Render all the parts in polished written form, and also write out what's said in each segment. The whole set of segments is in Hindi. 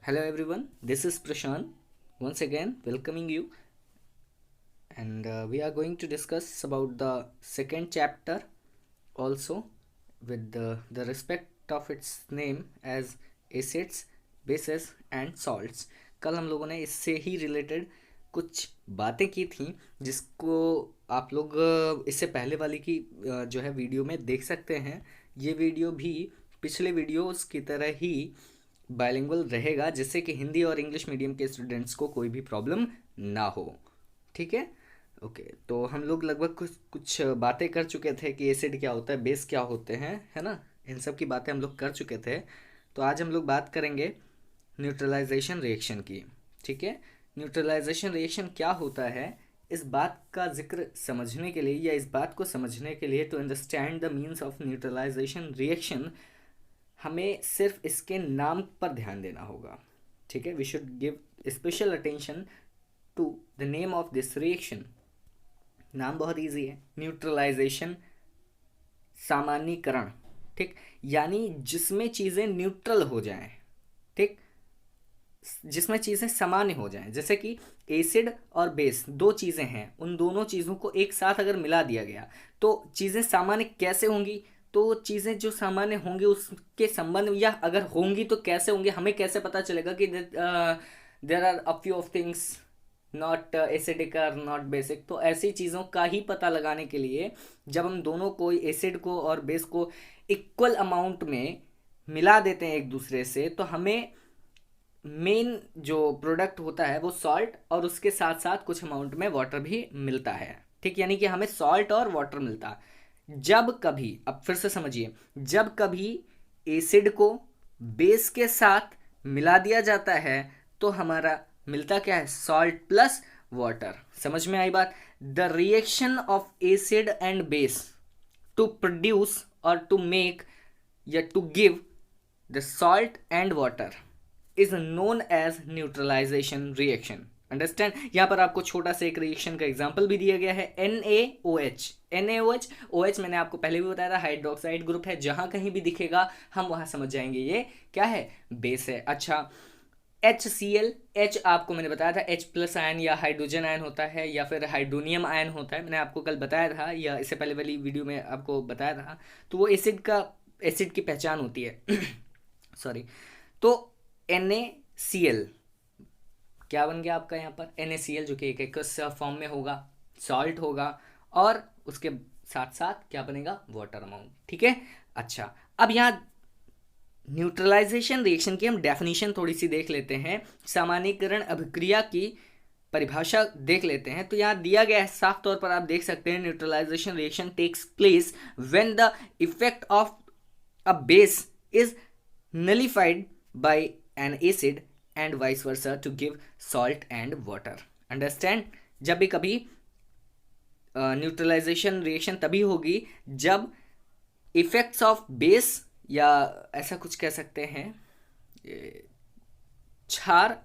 Hello everyone, this is Prashant once again welcoming you, and we are going to discuss about the second chapter also with the respect of its name as acids, bases and salts. कल हम लोगों ने इससे ही रिलेटेड कुछ बातें की थी जिसको आप लोग इससे पहले वाली की जो है वीडियो में देख सकते हैं। ये वीडियो भी पिछले वीडियोस की तरह ही बायलिंगुअल रहेगा, जिससे कि हिंदी और इंग्लिश मीडियम के स्टूडेंट्स को कोई भी प्रॉब्लम ना हो। ठीक है, ओके। तो हम लोग लगभग कुछ कुछ बातें कर चुके थे कि एसिड क्या होता है, बेस क्या होते हैं, है ना। इन सब की बातें हम लोग कर चुके थे। तो आज हम लोग बात करेंगे न्यूट्रलाइजेशन रिएक्शन की। ठीक है, न्यूट्रलाइजेशन रिएक्शन क्या होता है, इस बात का जिक्र समझने के लिए या इस बात को समझने के लिए, to understand the means of neutralisation reaction, हमें सिर्फ इसके नाम पर ध्यान देना होगा। ठीक है, we should give special attention to the name of this reaction. नाम बहुत इजी है, न्यूट्रलाइजेशन, सामान्यीकरण। ठीक, यानी जिसमें चीज़ें न्यूट्रल हो जाएं। ठीक, जिसमें चीज़ें सामान्य हो जाएं। जैसे कि एसिड और बेस दो चीज़ें हैं, उन दोनों चीज़ों को एक साथ अगर मिला दिया गया तो चीज़ें सामान्य कैसे होंगी। तो चीज़ें जो सामान्य होंगी उसके संबंध में, या अगर होंगी तो कैसे होंगी, हमें कैसे पता चलेगा कि there are a few of things not acidic और नॉट बेसिक। तो ऐसी चीज़ों का ही पता लगाने के लिए जब हम दोनों को, एसिड को और बेस को, इक्वल अमाउंट में मिला देते हैं एक दूसरे से, तो हमें मेन जो प्रोडक्ट होता है वो सॉल्ट और उसके साथ साथ कुछ अमाउंट में वाटर भी मिलता है। ठीक, यानी कि हमें सॉल्ट और वाटर मिलता है। जब कभी, अब फिर से समझिए, जब कभी एसिड को बेस के साथ मिला दिया जाता है तो हमारा मिलता क्या है, सॉल्ट प्लस वाटर। समझ में आई बात। The reaction of acid and base to produce और टू मेक या to give the salt and water is known as neutralization reaction. Understand. यहाँ पर आपको छोटा सा एक रिएक्शन का एग्जांपल भी दिया गया है, NaOH। NaOH, OH मैंने आपको पहले भी बताया था हाइड्रोक्साइड ग्रुप है, जहां कहीं भी दिखेगा हम वहां समझ जाएंगे ये क्या है, बेस है। अच्छा, HCl, H आपको मैंने बताया था H प्लस आयन या हाइड्रोजन आयन होता है या फिर हाइड्रोनियम आयन होता है, मैंने आपको कल बताया था या इससे पहले वाली वीडियो में आपको बताया था। तो वो एसिड की पहचान होती है। सॉरी। तो NaCl क्या बन गया आपका यहाँ पर, NaCl, जो कि एक एक्वस फॉर्म में होगा, सॉल्ट होगा, और उसके साथ साथ क्या बनेगा, वाटर अमाउंट। ठीक है। अच्छा, अब यहाँ न्यूट्रलाइजेशन रिएक्शन की हम डेफिनेशन थोड़ी सी देख लेते हैं, सामान्यीकरण अभिक्रिया की परिभाषा देख लेते हैं। तो यहाँ दिया गया है साफ तौर पर, आप देख सकते हैं, neutralization reaction takes place when the effect of a base is nullified by an acid and vice versa to give salt and water. Understand? जब भी कभी न्यूट्रलाइजेशन रिएक्शन तभी होगी जब इफेक्ट्स ऑफ बेस, या ऐसा कुछ कह सकते हैं, क्षार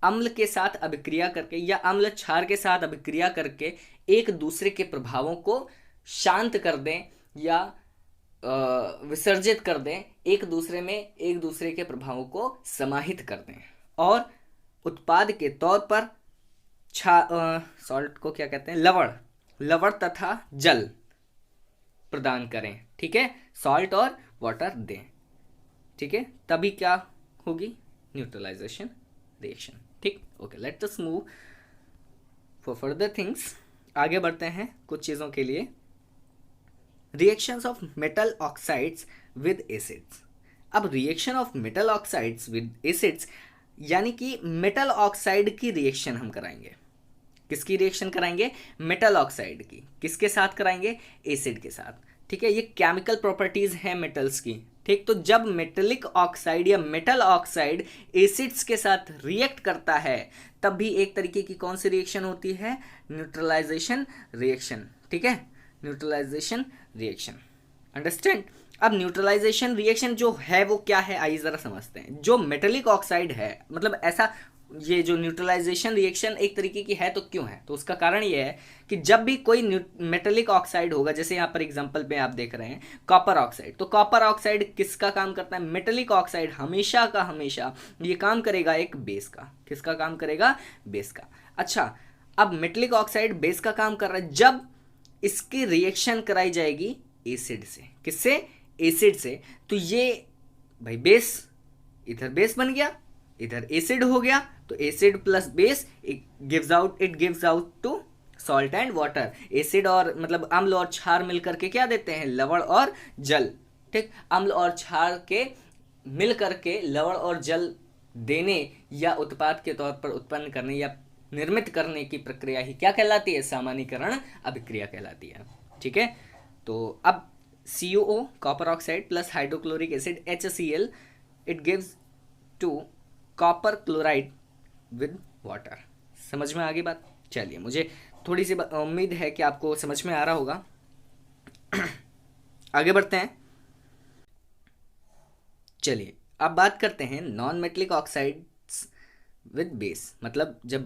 अम्ल के साथ अभिक्रिया करके या अम्ल क्षार के साथ अभिक्रिया करके एक दूसरे के प्रभावों को शांत कर दें या विसर्जित कर दें, एक दूसरे के प्रभावों को समाहित कर दें, और उत्पाद के तौर पर सॉल्ट को क्या कहते हैं, लवण तथा जल प्रदान करें। ठीक है, सॉल्ट और वाटर दें। ठीक है, तभी क्या होगी, न्यूट्रलाइजेशन रिएक्शन। ठीक, okay, let us move for further things. आगे बढ़ते हैं कुछ चीज़ों के लिए। Reactions of metal oxides with acids. अब reaction of metal oxides with acids, यानी कि मेटल ऑक्साइड की रिएक्शन हम कराएंगे। किसकी रिएक्शन कराएंगे, मेटल ऑक्साइड की। किसके साथ कराएंगे, एसिड के साथ। ठीक है, ये केमिकल प्रॉपर्टीज हैं मेटल्स की। ठीक, तो जब मेटेलिक ऑक्साइड या मेटल ऑक्साइड एसिड्स के साथ रिएक्ट करता है तब भी एक तरीके की कौन सी रिएक्शन होती है, न्यूट्रलाइजेशन रिएक्शन। ठीक है, न्यूट्रलाइजेशन रिएक्शन। अंडरस्टैंड। अब न्यूट्रलाइजेशन रिएक्शन जो है वो क्या है, आइए जरा समझते हैं। जो मेटेलिक ऑक्साइड है, मतलब ऐसा ये जो न्यूट्रलाइजेशन रिएक्शन एक तरीके की है तो क्यों है, तो उसका कारण ये है कि जब भी कोई मेटेलिक ऑक्साइड होगा, जैसे यहाँ पर एग्जांपल पे आप देख रहे हैं कॉपर ऑक्साइड, तो कॉपर ऑक्साइड किसका काम करता है, मेटेलिक ऑक्साइड हमेशा का हमेशा ये काम करेगा एक बेस का। किसका काम करेगा, बेस का। अच्छा, अब मेटेलिक ऑक्साइड बेस का काम कर रहा है, जब इसकी रिएक्शन कराई जाएगी एसिड से, किससे, एसिड से, तो ये भाई बेस, इधर बेस बन गया, इधर एसिड हो गया, तो acid plus base it gives out two salt and water. Acid और मतलब अम्ल और क्षार मिलकर के क्या देते हैं, लवण और जल। ठीक, अम्ल और क्षार के मिलकर के लवण और जल देने या उत्पाद के तौर पर उत्पन्न करने या निर्मित करने की प्रक्रिया ही क्या कहलाती है, सामान्यीकरण अभिक्रिया कहलाती है। ठीक है, तो अब CuO copper oxide plus hydrochloric acid HCl it gives to copper chloride with water. समझ में आ गई बात। चलिए, मुझे थोड़ी सी उम्मीद है कि आपको समझ में आ रहा होगा। आगे बढ़ते हैं। चलिए अब बात करते हैं non metallic oxides with base, मतलब जब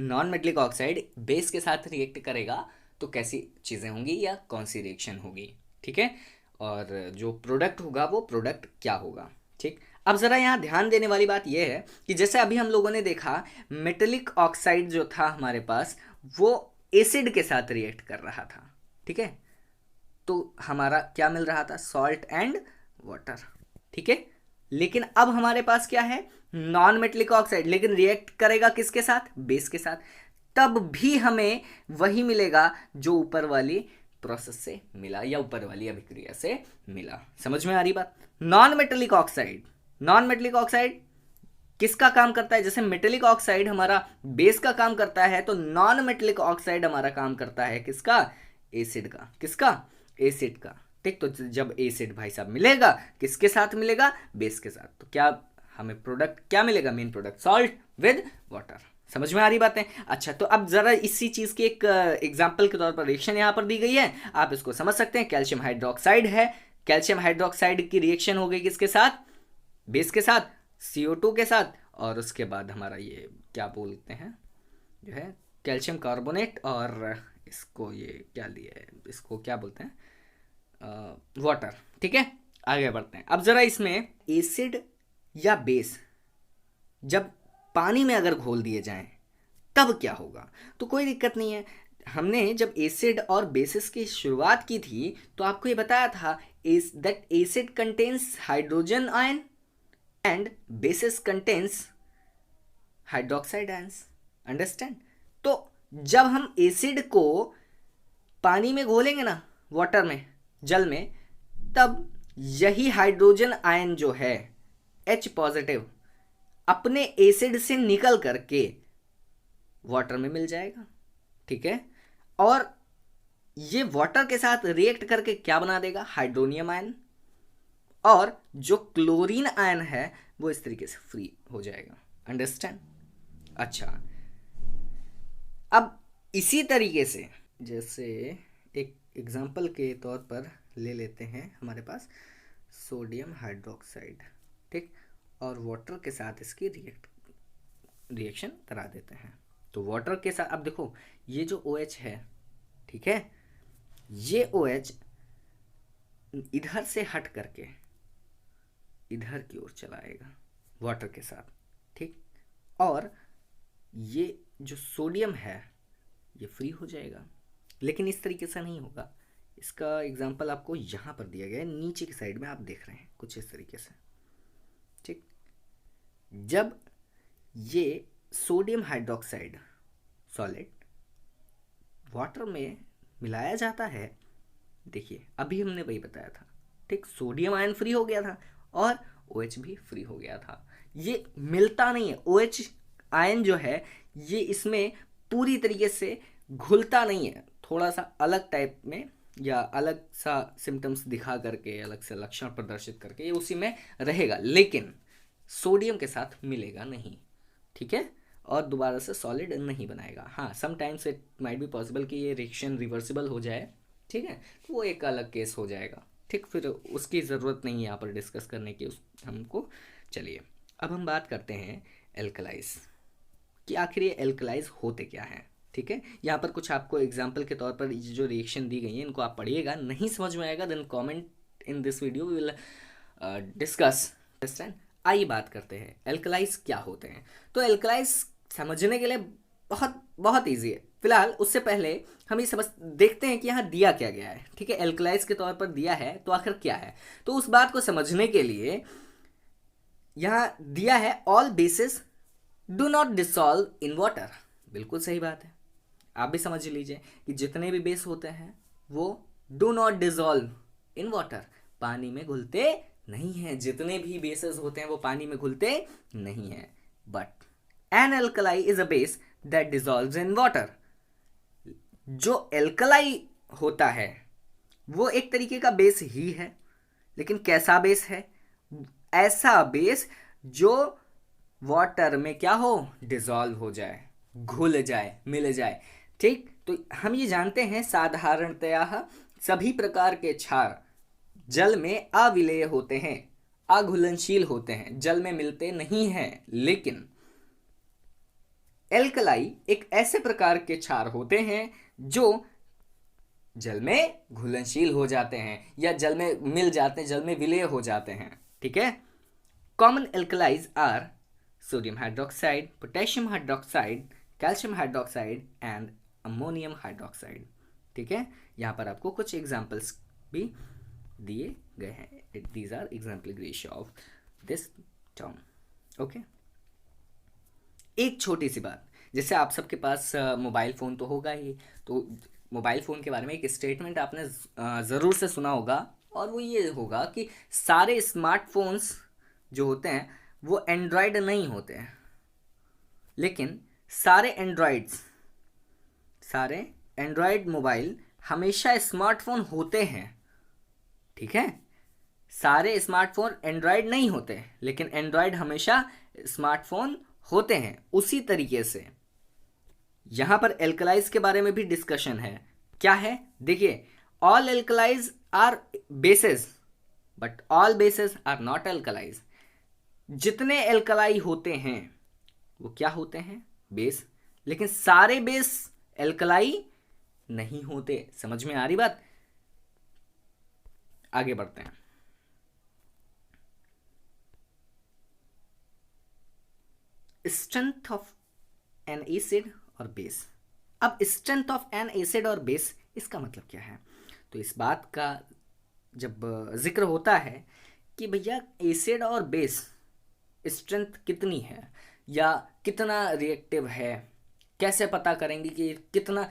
नॉन मेटेलिक ऑक्साइड बेस के साथ रिएक्ट करेगा तो कैसी चीज़ें होंगी या कौन सी रिएक्शन होगी। ठीक है, और जो प्रोडक्ट होगा वो प्रोडक्ट क्या होगा। ठीक, अब ज़रा यहाँ ध्यान देने वाली बात यह है कि जैसे अभी हम लोगों ने देखा मेटेलिक ऑक्साइड जो था हमारे पास वो एसिड के साथ रिएक्ट कर रहा था। ठीक है, तो हमारा क्या मिल रहा था, सॉल्ट एंड वाटर। ठीक है, लेकिन अब हमारे पास क्या है, नॉन मेटेलिक ऑक्साइड, लेकिन रिएक्ट करेगा किसके साथ, बेस के साथ, तब भी हमें वही मिलेगा जो ऊपर वाली प्रोसेस से मिला या ऊपर वाली अभिक्रिया से मिला। समझ में आ रही बात। Non metallic oxide, non metallic oxide किसका काम करता है, जैसे मेटेलिक ऑक्साइड हमारा बेस का काम करता है, तो नॉन मेटेलिक ऑक्साइड हमारा काम करता है किसका, एसिड का। किसका, एसिड का। ठीक, तो जब एसिड भाई साहब मिलेगा किसके साथ मिलेगा, बेस के साथ, तो क्या हमें प्रोडक्ट क्या मिलेगा, main product salt with water. समझ में आ रही बातें। अच्छा, तो अब जरा इसी चीज की एक एग्जांपल के तौर पर रिएक्शन यहां पर दी गई है, आप इसको समझ सकते हैं। कैल्शियम हाइड्रोक्साइड है, कैल्शियम हाइड्रोक्साइड की रिएक्शन हो गई किसके साथ, बेस के साथ, CO2 के साथ, और उसके बाद हमारा ये क्या बोलते हैं जो है कैल्शियम कार्बोनेट, और इसको ये क्या लिया है, इसको क्या बोलते हैं, वाटर। ठीक है, आगे बढ़ते हैं। अब जरा इसमें एसिड या बेस जब पानी में अगर घोल दिए जाएं तब क्या होगा, तो कोई दिक्कत नहीं है। हमने जब एसिड और बेसिस की शुरुआत की थी तो आपको ये बताया था that acid contains hydrogen ion and bases contains hydroxide ions. Understand. तो जब हम एसिड को पानी में घोलेंगे ना, वाटर में, जल में, तब यही हाइड्रोजन आयन जो है H पॉजिटिव अपने एसिड से निकल करके वाटर में मिल जाएगा। ठीक है, और ये वाटर के साथ रिएक्ट करके क्या बना देगा, हाइड्रोनियम आयन, और जो क्लोरीन आयन है वो इस तरीके से फ्री हो जाएगा। अंडरस्टैंड। अच्छा, अब इसी तरीके से जैसे एक एग्जांपल के तौर पर ले लेते हैं, हमारे पास सोडियम हाइड्रोक्साइड, ठीक, और वाटर के साथ इसकी रिएक्शन करा देते हैं। तो वाटर के साथ अब देखो ये जो OH है, ठीक है, ये OH इधर से हट करके इधर की ओर चला आएगा वाटर के साथ। ठीक, और ये जो सोडियम है ये फ्री हो जाएगा, लेकिन इस तरीके से नहीं होगा। इसका एग्जांपल आपको यहाँ पर दिया गया है, नीचे की साइड में आप देख रहे हैं कुछ इस तरीके से। ठीक, जब ये सोडियम हाइड्रोक्साइड सॉलिड वाटर में मिलाया जाता है, देखिए अभी हमने वही बताया था, ठीक, सोडियम आयन फ्री हो गया था और OH भी फ्री हो गया था। ये मिलता नहीं है, OH आयन जो है ये इसमें पूरी तरीके से घुलता नहीं है, थोड़ा सा अलग टाइप में या अलग सा सिम्टम्स दिखा करके, अलग से लक्षण प्रदर्शित करके ये उसी में रहेगा, लेकिन सोडियम के साथ मिलेगा नहीं। ठीक है, और दोबारा से सॉलिड नहीं बनाएगा। हाँ, sometimes it might be possible कि ये रिएक्शन रिवर्सिबल हो जाए, ठीक है, तो वो एक अलग केस हो जाएगा। ठीक, फिर उसकी ज़रूरत नहीं है यहाँ पर डिस्कस करने की हमको। चलिए अब हम बात करते हैं एल्कलाइज। कि आखिर ये एल्कलाइज होते क्या हैं। ठीक है, यहाँ पर कुछ आपको एग्जाम्पल के तौर पर जो रिएक्शन दी गई है इनको आप पढ़िएगा, नहीं समझ में आएगा then comment in this video, we will discuss. Understand. आइए बात करते हैं एल्कलाइज क्या होते हैं। तो एल्कलाइज समझने के लिए बहुत बहुत ईजी है। फिलहाल उससे पहले हम ये समझ देखते हैं कि यहाँ दिया क्या गया है। ठीक है, एल्कलाइज के तौर पर दिया है तो आखिर क्या है, तो उस बात को समझने के लिए यहाँ दिया है all basis do not dissolve in water. बिल्कुल सही बात है, आप भी समझ लीजिए कि जितने भी बेस होते हैं वो do not dissolve in water, पानी में घुलते नहीं हैं। जितने भी बेसेस होते हैं वो पानी में घुलते नहीं हैं। But an alkali is a base that dissolves in water. जो एल्कलाई होता है वो एक तरीके का बेस ही है, लेकिन कैसा बेस है? ऐसा बेस जो वाटर में क्या हो, डिसॉल्व हो जाए, घुल जाए, मिल जाए। ठीक, तो हम ये जानते हैं साधारणतया सभी प्रकार के क्षार जल में अविलेय होते हैं, अघुलनशील होते हैं, जल में मिलते नहीं हैं। लेकिन एल्कलाई एक ऐसे प्रकार के क्षार होते हैं जो जल में घुलनशील हो जाते हैं या जल में मिल जाते हैं, जल में विलय हो जाते हैं। ठीक है, common alkalis are sodium hydroxide, potassium hydroxide, calcium hydroxide and ammonium hydroxide. ठीक है, यहाँ पर आपको कुछ एग्जाम्पल्स भी दिए गए हैं। These are exemplification of this term. Okay, एक छोटी सी बात, जैसे आप सबके पास मोबाइल फ़ोन तो होगा ही, तो मोबाइल फ़ोन के बारे में एक स्टेटमेंट आपने ज़रूर से सुना होगा, और वो ये होगा कि सारे स्मार्टफोन्स जो होते हैं वो एंड्रॉयड नहीं होते हैं, लेकिन सारे एंड्रॉयड मोबाइल हमेशा स्मार्टफोन होते हैं। ठीक है, सारे स्मार्टफोन एंड्रॉयड नहीं होते, लेकिन एंड्रॉयड हमेशा स्मार्टफोन होते हैं। उसी तरीके से यहां पर एल्कलाइज के बारे में भी डिस्कशन है। क्या है? देखिए, all alkalis are bases but all bases are not alkalis. जितने एल्कलाई होते हैं वो क्या होते हैं? बेस। लेकिन सारे बेस एल्कलाई नहीं होते। समझ में आ रही बात? आगे बढ़ते हैं। स्ट्रेंथ ऑफ एन एसिड और बेस। अब स्ट्रेंथ ऑफ एन एसिड और बेस, इसका मतलब क्या है? तो इस बात का जब जिक्र होता है कि भैया एसिड और बेस स्ट्रेंथ कितनी है या कितना रिएक्टिव है, कैसे पता करेंगे कि कितना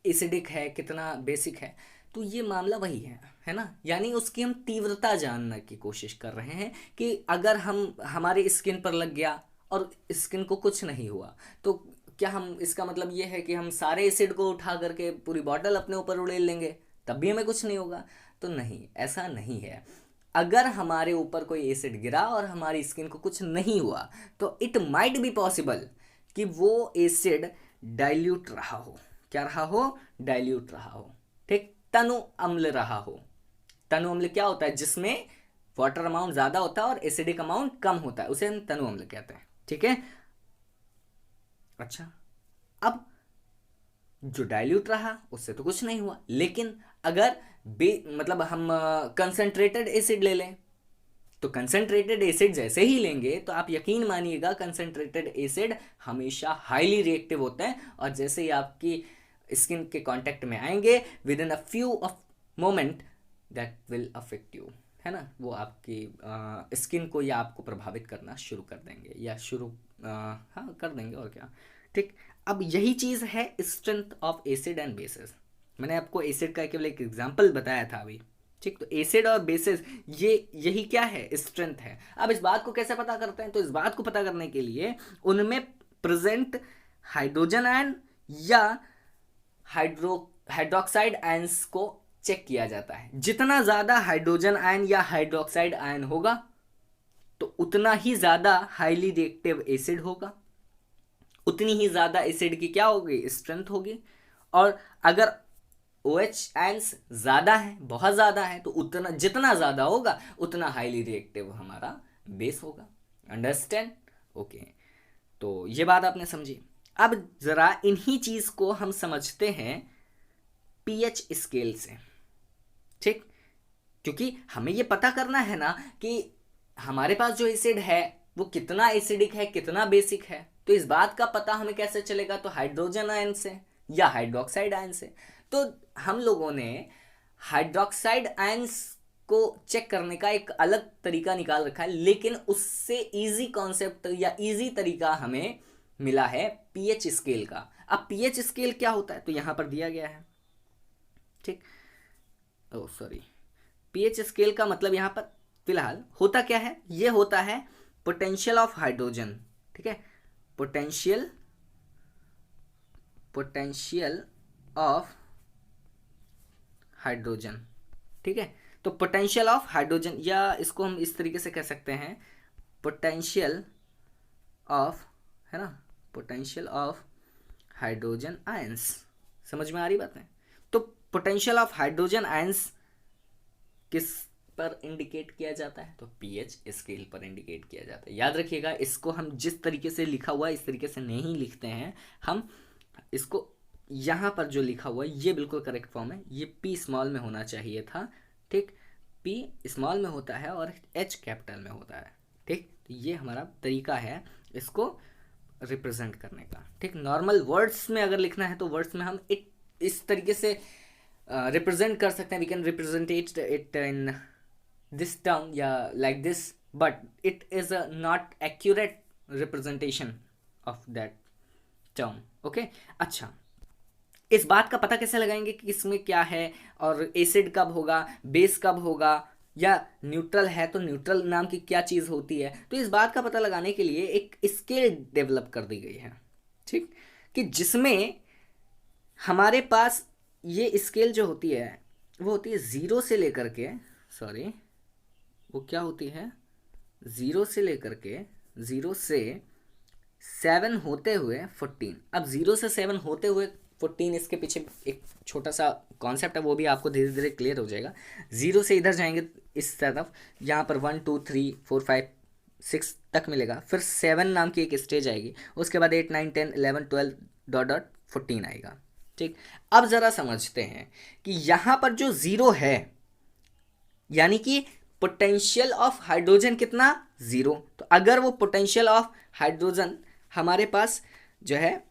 एसिडिक है कितना बेसिक है? तो ये मामला वही है ना, यानी उसकी हम तीव्रता जानने की कोशिश कर रहे हैं कि अगर हम हमारी स्किन पर लग गया और स्किन को कुछ नहीं हुआ, तो क्या हम, इसका मतलब ये है कि हम सारे एसिड को उठा करके पूरी बॉटल अपने ऊपर उड़ेल लेंगे तब भी हमें कुछ नहीं होगा? तो नहीं, ऐसा नहीं है। अगर हमारे ऊपर कोई एसिड गिरा और हमारी स्किन को कुछ नहीं हुआ तो इट माइट बी पॉसिबल कि वो एसिड डाइल्यूट रहा हो। क्या रहा हो? डाइल्यूट रहा हो। ठीक, तनु अम्ल रहा हो। तनु अम्ल क्या होता है? जिसमें वाटर अमाउंट ज़्यादा होता है और एसिडिक अमाउंट कम होता है, उसे हम तनु अम्ल कहते हैं। ठीक है, अच्छा, अब जो डाइल्यूट रहा उससे तो कुछ नहीं हुआ, लेकिन अगर मतलब हम कंसंट्रेटेड एसिड ले लें, तो कंसंट्रेटेड एसिड जैसे ही लेंगे तो आप यकीन मानिएगा कंसंट्रेटेड एसिड हमेशा हाईली रिएक्टिव होते हैं, और जैसे ही आपकी स्किन के कांटेक्ट में आएंगे with in a few of moment that will affect you, है ना, वो आपकी स्किन को या आपको प्रभावित करना शुरू कर देंगे या हाँ कर देंगे, और क्या। ठीक, अब यही चीज़ है strength of acid and bases. मैंने आपको एसिड का केवल एक एग्जांपल बताया था अभी। ठीक, तो एसिड और बेसिस यही क्या है? स्ट्रेंथ है। अब इस बात को कैसे पता करते हैं? तो इस बात को पता करने के लिए उनमें प्रेजेंट हाइड्रोजन आयन या हाइड्रोक्साइड आयंस को चेक किया जाता है। जितना ज़्यादा हाइड्रोजन आयन या हाइड्रोक्साइड आयन होगा तो उतना ही ज़्यादा हाईली रिएक्टिव एसिड होगा, उतनी ही ज़्यादा एसिड की क्या होगी? स्ट्रेंथ होगी। और अगर OH आयंस ज़्यादा है, बहुत ज़्यादा है, तो उतना जितना ज़्यादा होगा उतना हाईली रिएक्टिव हमारा बेस होगा। अंडरस्टैंड? ओके, तो ये बात आपने समझी। अब जरा इन्हीं चीज को हम समझते हैं पीएच स्केल से, ठीक। क्योंकि हमें ये पता करना है ना कि हमारे पास जो एसिड है वो कितना एसिडिक है, कितना बेसिक है। तो इस बात का पता हमें कैसे चलेगा? तो हाइड्रोजन आयन से या हाइड्रोक्साइड आयन से। तो हम लोगों ने हाइड्रोक्साइड आयंस को चेक करने का एक अलग तरीका निकाल रखा है, लेकिन उससे इजी कॉन्सेप्ट या इजी तरीका हमें मिला है पीएच स्केल का। अब पीएच स्केल क्या होता है तो यहां पर दिया गया है, ठीक। ओ सॉरी, पीएच स्केल का मतलब यहां पर फिलहाल होता क्या है, ये होता है पोटेंशियल ऑफ हाइड्रोजन, ठीक है। पोटेंशियल पोटेंशियल ऑफ हाइड्रोजन, ठीक है। तो पोटेंशियल ऑफ हाइड्रोजन, या इसको हम इस तरीके से कह सकते हैं पोटेंशियल ऑफ, है ना, पोटेंशियल ऑफ हाइड्रोजन आयंस। समझ में आ रही बात है? तो पोटेंशियल ऑफ हाइड्रोजन आयंस किस पर इंडिकेट किया जाता है? तो पीएच स्केल पर इंडिकेट किया जाता है। याद रखिएगा, इसको हम जिस तरीके से लिखा हुआ है इस तरीके से नहीं लिखते हैं हम इसको। यहाँ पर जो लिखा हुआ है ये बिल्कुल करेक्ट फॉर्म है, ये पी स्मॉल में होना चाहिए था, ठीक। पी स्मॉल में होता है और एच कैपिटल में होता है, ठीक। तो ये हमारा तरीका है इसको रिप्रेजेंट करने का, ठीक। नॉर्मल वर्ड्स में अगर लिखना है तो वर्ड्स में हम इस तरीके से रिप्रेजेंट कर सकते हैं। We can represent it in this term या like this, but it is a not accurate representation of that term, okay. अच्छा, इस बात का पता कैसे लगाएंगे कि इसमें क्या है और एसिड कब होगा, बेस कब होगा, या न्यूट्रल है तो न्यूट्रल नाम की क्या चीज़ होती है? तो इस बात का पता लगाने के लिए एक स्केल डेवलप कर दी गई है, ठीक, कि जिसमें हमारे पास ये स्केल जो होती है वो होती है ज़ीरो से लेकर के, सॉरी, वो क्या होती है, ज़ीरो से लेकर के, ज़ीरो से 7 होते हुए 14। अब 0 से 7 होते हुए 14, इसके पीछे एक छोटा सा कॉन्सेप्ट है, वो भी आपको धीरे धीरे क्लियर हो जाएगा। 0 से इधर जाएंगे इस तरफ, यहाँ पर 1 2 3 4 5 6 तक मिलेगा, फिर 7 नाम की एक स्टेज आएगी, उसके बाद 8 9 10 11 12 डॉट डॉट 14 आएगा, ठीक। अब ज़रा समझते हैं कि यहाँ पर जो 0 है यानी कि पोटेंशियल ऑफ हाइड्रोजन कितना, 0। तो अगर वो पोटेंशियल ऑफ हाइड्रोजन हमारे पास जो है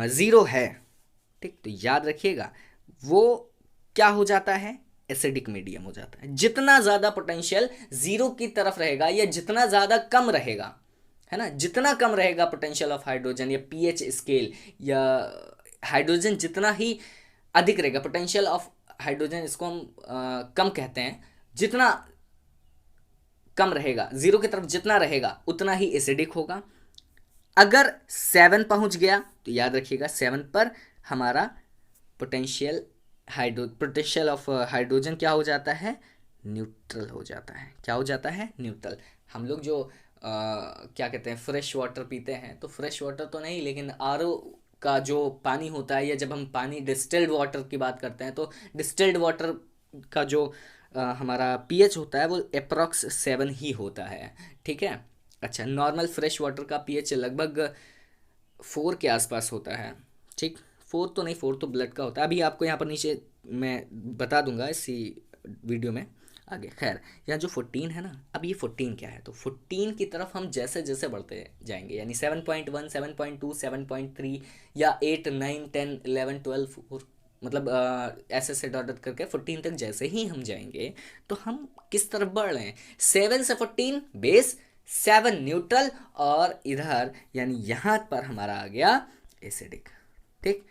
0 है, ठीक, तो याद रखिएगा वो क्या हो जाता है, एसिडिक मीडियम हो जाता है। जितना ज़्यादा पोटेंशियल 0 की तरफ रहेगा या जितना ज़्यादा कम रहेगा, है ना, जितना कम रहेगा पोटेंशियल ऑफ हाइड्रोजन या पीएच स्केल, या हाइड्रोजन जितना ही अधिक रहेगा, पोटेंशियल ऑफ हाइड्रोजन इसको हम कम कहते हैं, जितना कम रहेगा 0 की तरफ जितना रहेगा उतना ही एसिडिक होगा। अगर 7 पहुंच गया तो याद रखिएगा 7 पर हमारा पोटेंशियल ऑफ हाइड्रोजन क्या हो जाता है, न्यूट्रल हो जाता है। क्या हो जाता है, न्यूट्रल। हम लोग जो क्या कहते हैं, फ्रेश वाटर पीते हैं, तो फ्रेश वाटर तो नहीं लेकिन आरओ का जो पानी होता है, या जब हम पानी डिस्टिल्ड वाटर की बात करते हैं तो डिस्टिल्ड वाटर का जो हमारा पीएच होता है वो अप्रॉक्स 7 ही होता है, ठीक है। अच्छा, नॉर्मल फ्रेश वाटर का पीएच लगभग 4 के आसपास होता है, ठीक। 4 तो नहीं, 4 तो ब्लड का होता है। अभी आपको यहाँ पर नीचे मैं बता दूंगा इसी वीडियो में आगे। खैर, यहाँ जो 14 है ना, अब ये 14 क्या है, तो 14 की तरफ हम जैसे जैसे बढ़ते जाएंगे, यानी 7.1 7.2 7.3 या 8 9 10 11 12 मतलब ऐसे से डॉट डॉट करके 14 तक जैसे ही हम जाएंगे तो हम किस तरफ बढ़ रहे हैं, 7 से 14 बेस, 7 न्यूट्रल, और इधर यानी यहाँ पर हमारा आ गया एसिडिक, ठीक।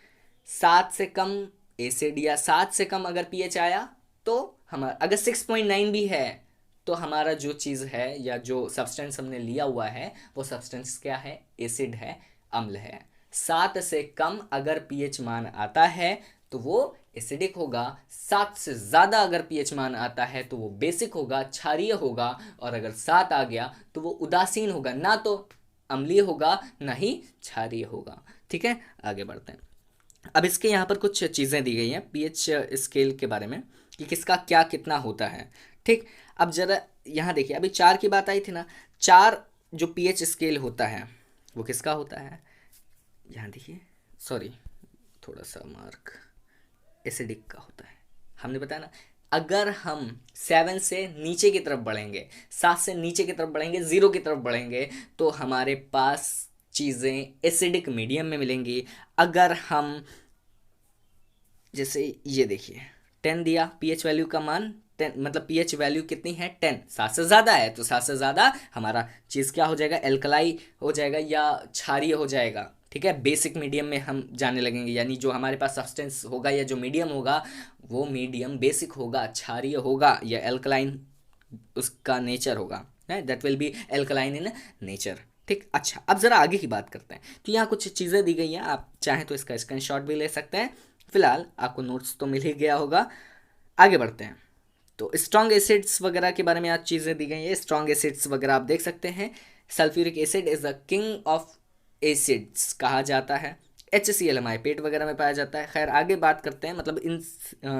7 से कम एसिड या 7 से कम अगर पीएच आया तो हमारा, अगर 6.9 भी है तो हमारा जो चीज़ है या जो सब्सटेंस हमने लिया हुआ है वो सब्सटेंस क्या है, एसिड है, अम्ल है। 7 से कम अगर पीएच मान आता है तो वो एसिडिक होगा, 7 से ज़्यादा अगर पीएच मान आता है तो वो बेसिक होगा, क्षारीय होगा, और अगर 7 आ गया तो वो उदासीन होगा, ना तो अम्लीय होगा ना ही क्षारीय होगा, ठीक है। आगे बढ़ते हैं। अब इसके यहाँ पर कुछ चीज़ें दी गई हैं पीएच स्केल के बारे में कि किसका क्या कितना होता है, ठीक। अब ज़रा यहाँ देखिए, अभी 4 की बात आई थी ना, 4 जो पीएच स्केल होता है वो किसका होता है, यहाँ देखिए, सॉरी, थोड़ा सा मार्क एसिडिक का होता है, हमने बताया ना। अगर हम 7 से नीचे की तरफ बढ़ेंगे, 7 से नीचे की तरफ बढ़ेंगे, 0 की तरफ बढ़ेंगे, तो हमारे पास चीज़ें एसिडिक मीडियम में मिलेंगी। अगर हम, जैसे ये देखिए 10 दिया, पीएच वैल्यू का मान 10, मतलब पीएच वैल्यू कितनी है 10, 7 से ज़्यादा है, तो 7 से ज़्यादा हमारा चीज़ क्या हो जाएगा, एल्कलाई हो जाएगा या क्षारीय हो जाएगा। ठीक है, बेसिक मीडियम में हम जाने लगेंगे, यानी जो हमारे पास सब्सटेंस होगा या जो मीडियम होगा वो मीडियम बेसिक होगा, क्षारीय होगा या एल्कलाइन उसका नेचर होगा, that will be alkaline in nature. ठीक, अच्छा अब ज़रा आगे की बात करते हैं। तो यहाँ कुछ चीज़ें दी गई हैं, आप चाहें तो इसका स्क्रीनशॉट भी ले सकते हैं। फिलहाल आपको नोट्स तो मिल ही गया होगा, आगे बढ़ते हैं। तो स्ट्रॉन्ग एसिड्स वगैरह के बारे में आज चीज़ें दी गई हैं। स्ट्रॉन्ग एसिड्स वगैरह आप देख सकते हैं। Sulphuric acid is the king of acids कहा जाता है। HCl हमारे पेट वगैरह में पाया जाता है। खैर आगे बात करते हैं, मतलब इन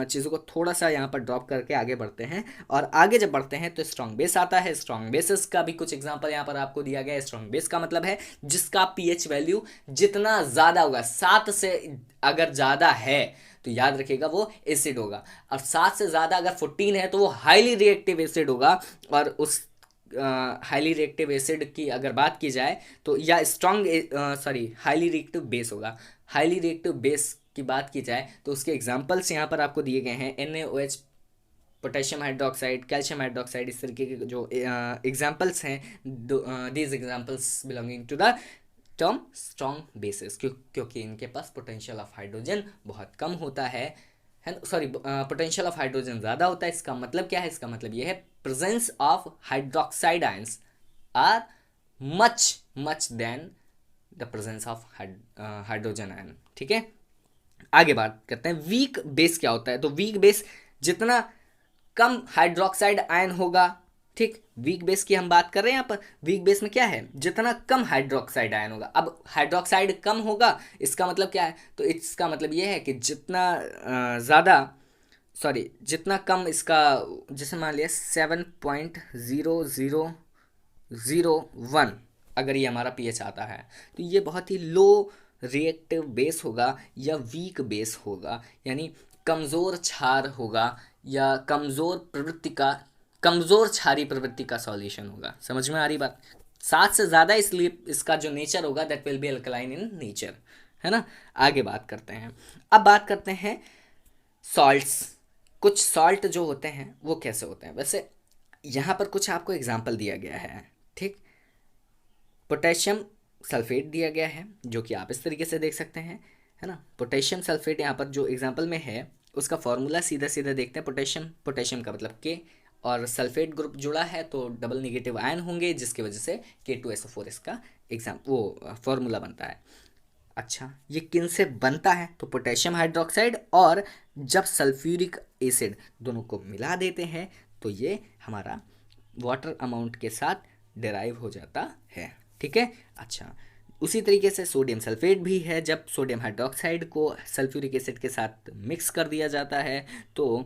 चीज़ों को थोड़ा सा यहाँ पर ड्रॉप करके आगे बढ़ते हैं। और आगे जब बढ़ते हैं तो स्ट्रॉन्ग बेस आता है। स्ट्रॉन्ग बेसिस का भी कुछ एग्जांपल यहाँ पर आपको दिया गया है। स्ट्रॉन्ग बेस का मतलब है जिसका पीएच वैल्यू जितना ज़्यादा होगा, 7 से अगर ज़्यादा है तो याद रखिएगा वो एसिड होगा, और 7 से ज़्यादा अगर 14 है तो वो हाईली रिएक्टिव एसिड होगा। और उस हाईली रिएक्टिव एसिड की अगर बात की जाए तो, या स्ट्रॉन्ग हाईली रिएक्टिव बेस होगा। हाईली रिएक्टिव बेस की बात की जाए तो उसके एग्जांपल्स यहाँ पर आपको दिए गए हैं। NaOH, potassium hydroxide, calcium hydroxide, इस तरीके के जो एग्जांपल्स हैं, these examples belonging to the term strong bases, क्योंकि इनके पास पोटेंशियल ऑफ हाइड्रोजन बहुत कम होता है, सॉरी, पोटेंशियल ऑफ हाइड्रोजन ज़्यादा होता है। इसका मतलब क्या है, इसका मतलब ये है presence of hydroxide ions are much than the presence of hydrogen ion. ठीक है, आगे बात करते हैं वीक बेस क्या होता है। तो वीक बेस जितना कम हाइड्रोक्साइड आयन होगा, ठीक, वीक बेस की हम बात कर रहे हैं यहाँ पर। वीक बेस में क्या है, जितना कम हाइड्रोक्साइड आयन होगा। अब हाइड्रोक्साइड कम होगा, इसका मतलब क्या है, तो इसका मतलब ये है कि जितना ज़्यादा, सॉरी, जितना कम इसका, जैसे मान लिया 7.0001 अगर ये हमारा पीएच आता है, तो ये बहुत ही लो रिएक्टिव बेस होगा या वीक बेस होगा, यानी कमज़ोर क्षार होगा या कमज़ोर क्षारीय प्रवृत्ति का सॉल्यूशन होगा। समझ में आ रही बात। 7 से ज़्यादा, इसलिए इसका जो नेचर होगा that will be alkaline in nature, है ना। आगे बात करते हैं, अब बात करते हैं सॉल्ट्स। कुछ सॉल्ट जो होते हैं वो कैसे होते हैं। वैसे यहाँ पर कुछ आपको एग्जाम्पल दिया गया है, ठीक। पोटेशियम सल्फेट दिया गया है, जो कि आप इस तरीके से देख सकते हैं, है ना। पोटेशियम सल्फेट यहाँ पर जो एग्जाम्पल में है उसका फॉर्मूला सीधा सीधा देखते हैं। पोटेशियम का मतलब के, और सल्फेट ग्रुप जुड़ा है तो डबल नेगेटिव आयन होंगे, जिसकी वजह से K2SO4 इसका फॉर्मूला बनता है। अच्छा, ये किन से बनता है, तो पोटेशियम हाइड्रोक्साइड और जब सल्फ्यूरिक एसिड दोनों को मिला देते हैं तो ये हमारा वाटर अमाउंट के साथ डेराइव हो जाता है। ठीक है, अच्छा, उसी तरीके से सोडियम सल्फेट भी है। जब सोडियम हाइड्रोक्साइड को सल्फ्यूरिक एसिड के साथ मिक्स कर दिया जाता है तो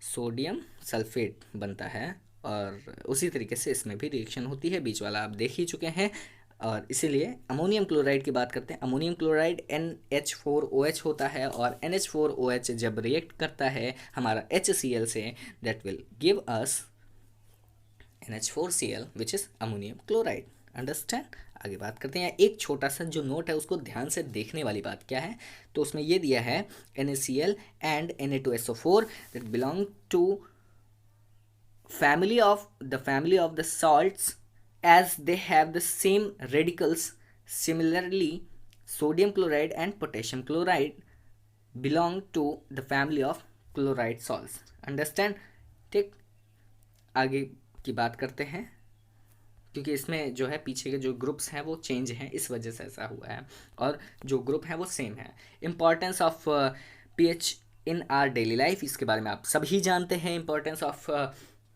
सोडियम सल्फेट बनता है, और उसी तरीके से इसमें भी रिएक्शन होती है, बीच वाला आप देख ही चुके हैं। और इसीलिए अमोनियम क्लोराइड की बात करते हैं। अमोनियम क्लोराइड NH4OH होता है, और NH4OH जब रिएक्ट करता है हमारा HCl से, that will give us NH4Cl which is ammonium chloride. Understand. आगे बात करते हैं। एक छोटा सा जो नोट है उसको ध्यान से देखने वाली बात क्या है, तो उसमें ये दिया है NaCl and Na2SO4 that belong to family of the salts as they have the same radicals. Similarly, sodium chloride and potassium chloride belong to the family of chloride salts. Understand? ठीक, आगे की बात करते हैं, क्योंकि इसमें जो है पीछे के जो ग्रुप्स हैं वो चेंज हैं, इस वजह से ऐसा हुआ है, और जो ग्रुप हैं वो सेम है। Importance of pH in are daily life, इसके बारे में आप सभी जानते हैं। Importance of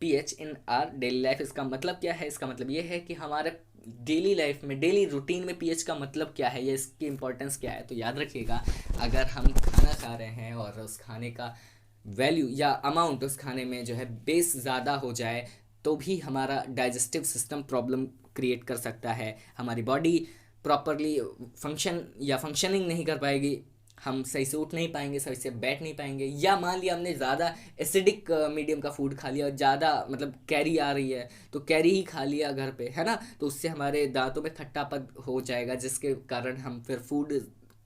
pH in are daily life, इसका मतलब क्या है, इसका मतलब ये है कि हमारे डेली लाइफ में, डेली रूटीन में पीएच का मतलब क्या है, या इसकी इम्पोर्टेंस क्या है। तो याद रखिएगा, अगर हम खाना खा रहे हैं और उस खाने का वैल्यू या अमाउंट उस खाने में जो है बेस ज़्यादा हो जाए तो भी हमारा डाइजेस्टिव सिस्टम प्रॉब्लम क्रिएट कर सकता है। हमारी बॉडी प्रॉपरली फंक्शनिंग नहीं कर पाएगी, हम सही से उठ नहीं पाएंगे, सही से बैठ नहीं पाएंगे। या मान लिया हमने ज़्यादा एसिडिक मीडियम का फूड खा लिया और ज़्यादा मतलब कैरी आ रही है तो कैरी ही खा लिया घर पे, है ना, तो उससे हमारे दांतों में खट्टापन हो जाएगा, जिसके कारण हम फिर फूड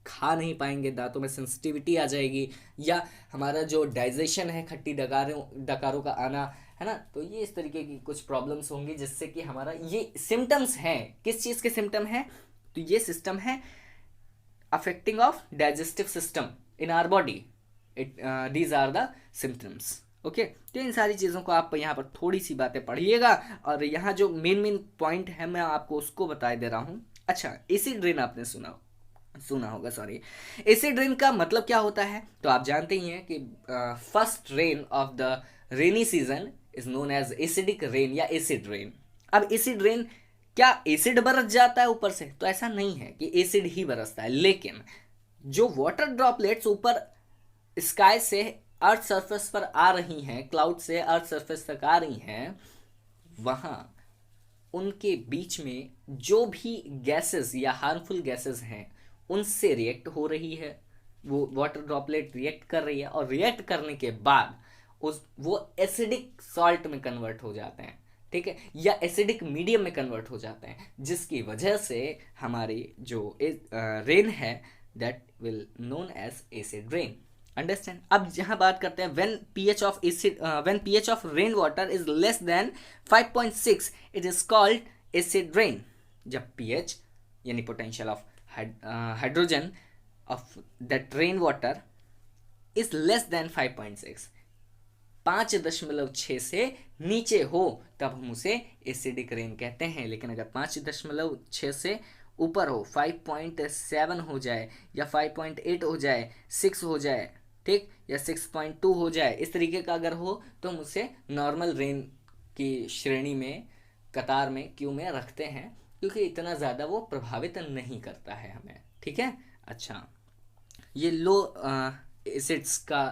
खा नहीं पाएंगे, दांतों में सेंसिटिविटी आ जाएगी, या हमारा जो डाइजेशन है खट्टी डकारों का आना, है ना, तो ये इस तरीके की कुछ प्रॉब्लम्स होंगी, जिससे कि हमारा ये सिम्टम्स हैं। किस चीज़ के सिम्टम हैं? तो ये सिस्टम है affecting of digestive system in our body. These are the symptoms. Okay, तो इन सारी चीज़ों को आप यहाँ पर थोड़ी सी बातें पढ़िएगा, और यहाँ जो मेन पॉइंट है मैं आपको उसको बता दे रहा हूँ। अच्छा, एसिड रेन आपने सुना होगा, सॉरी। एसिड रेन का मतलब क्या होता है? तो आप जानते ही हैं कि first rain of the rainy season is known as acidic rain या एसिड रेन। अब एसिड रेन, क्या एसिड बरस जाता है ऊपर से? तो ऐसा नहीं है कि एसिड ही बरसता है, लेकिन जो वाटर ड्रॉपलेट्स ऊपर स्काई से अर्थ सरफेस पर आ रही हैं, क्लाउड से अर्थ सरफेस तक आ रही हैं, वहां उनके बीच में जो भी गैसेस या हार्मफुल गैसेस हैं उनसे रिएक्ट हो रही है, वो वाटर ड्रॉपलेट रिएक्ट कर रही है, और रिएक्ट करने के बाद वो एसिडिक सॉल्ट में कन्वर्ट हो जाते हैं, ठीक है, या एसिडिक मीडियम में कन्वर्ट हो जाते हैं, जिसकी वजह से हमारी जो रेन है that will known as acid rain. Understand? अब जहां बात करते हैं when pH of rain water is less than 5.6 it is called acid rain. जब पीएच यानी potential of hydrogen of that rain water is less than 5.6, 5.6 से नीचे हो, तब हम उसे एसिडिक रेन कहते हैं। लेकिन अगर 5.6 से ऊपर हो, 5.7 हो जाए या 5.8 हो जाए, 6 हो जाए, ठीक, या 6.2 हो जाए, इस तरीके का अगर हो तो हम उसे नॉर्मल रेन की श्रेणी में, कतार में, क्यू में रखते हैं, क्योंकि इतना ज़्यादा वो प्रभावित नहीं करता है हमें, ठीक है। अच्छा, ये लो एसिड्स का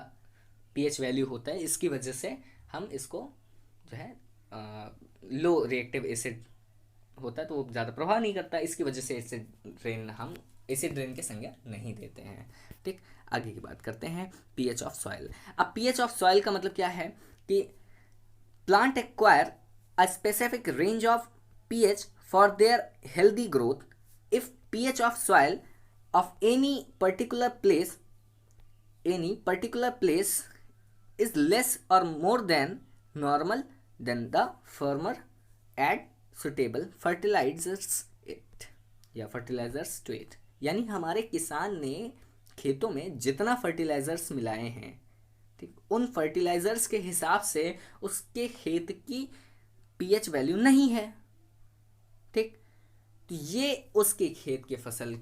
पीएच वैल्यू होता है, इसकी वजह से हम इसको जो है लो रिएक्टिव एसिड होता है तो वो ज़्यादा प्रभाव नहीं करता, इसकी वजह से हम एसिड रेन के संज्ञा नहीं देते हैं, ठीक। आगे की बात करते हैं पीएच ऑफ सॉइल। अब पीएच ऑफ सॉइल का मतलब क्या है कि plant acquire a specific range of pH for their healthy growth if pH of soil of any particular place is less or more than normal, then the farmer add suitable fertilizers to it। यानी हमारे किसान ने खेतों में जितना फर्टिलाइजर्स मिलाए हैं, ठीक, उन फर्टिलाइजर्स के हिसाब से उसके खेत की पीएच वैल्यू नहीं है, ठीक, तो ये उसके खेत के फसल,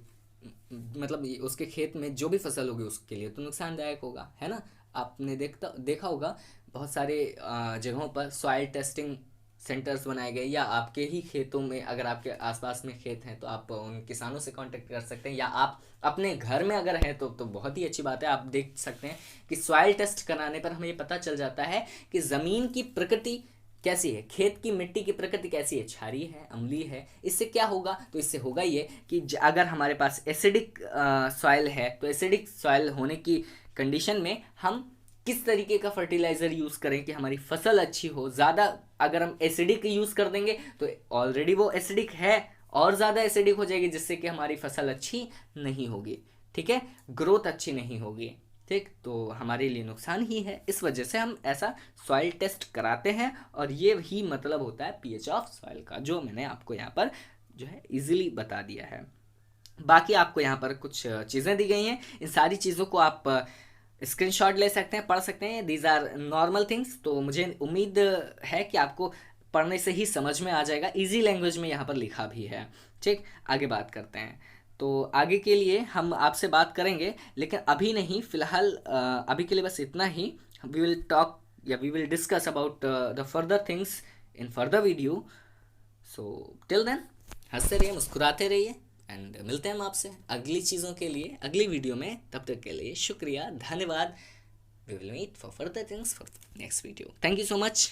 मतलब उसके खेत में जो भी फसल होगी उसके लिए तो नुकसानदायक होगा, है ना। आपने देखा होगा बहुत सारे जगहों पर सॉइल टेस्टिंग सेंटर्स बनाए गए, या आपके ही खेतों में अगर आपके आसपास में खेत हैं तो आप उन किसानों से कांटेक्ट कर सकते हैं, या आप अपने घर में अगर हैं तो बहुत ही अच्छी बात है। आप देख सकते हैं कि सॉइल टेस्ट कराने पर हमें ये पता चल जाता है कि ज़मीन की प्रकृति कैसी है, खेत की मिट्टी की प्रकृति कैसी है, क्षारीय है, अम्लीय है। इससे क्या होगा? तो इससे होगा ये कि अगर हमारे पास एसिडिक सॉइल है तो एसिडिक सॉइल होने की कंडीशन में हम किस तरीके का फर्टिलाइज़र यूज़ करें कि हमारी फसल अच्छी हो। ज़्यादा अगर हम एसिडिक यूज़ कर देंगे तो ऑलरेडी वो एसिडिक है और ज़्यादा एसिडिक हो जाएगी, जिससे कि हमारी फसल अच्छी नहीं होगी, ठीक है, ग्रोथ अच्छी नहीं होगी, ठीक, तो हमारे लिए नुकसान ही है। इस वजह से हम ऐसा सॉइल टेस्ट कराते हैं, और ये ही मतलब होता है पीएच ऑफ सॉइल का, जो मैंने आपको यहाँ पर जो है इजीली बता दिया है। बाकी आपको यहाँ पर कुछ चीज़ें दी गई हैं, इन सारी चीज़ों को आप स्क्रीनशॉट ले सकते हैं, पढ़ सकते हैं। These are normal things. तो मुझे उम्मीद है कि आपको पढ़ने से ही समझ में आ जाएगा, इजी लैंग्वेज में यहाँ पर लिखा भी है, ठीक। आगे बात करते हैं, तो आगे के लिए हम आपसे बात करेंगे, लेकिन अभी नहीं, फिलहाल अभी के लिए बस इतना ही। वी विल टॉक या we will discuss about the further things in further video. So till then हंसते रहिए, मुस्कुराते रहिए, एंड मिलते हैं हम आपसे अगली चीज़ों के लिए अगली वीडियो में। तब तक के लिए शुक्रिया, धन्यवाद। We will meet for further things for next video. Thank you so much.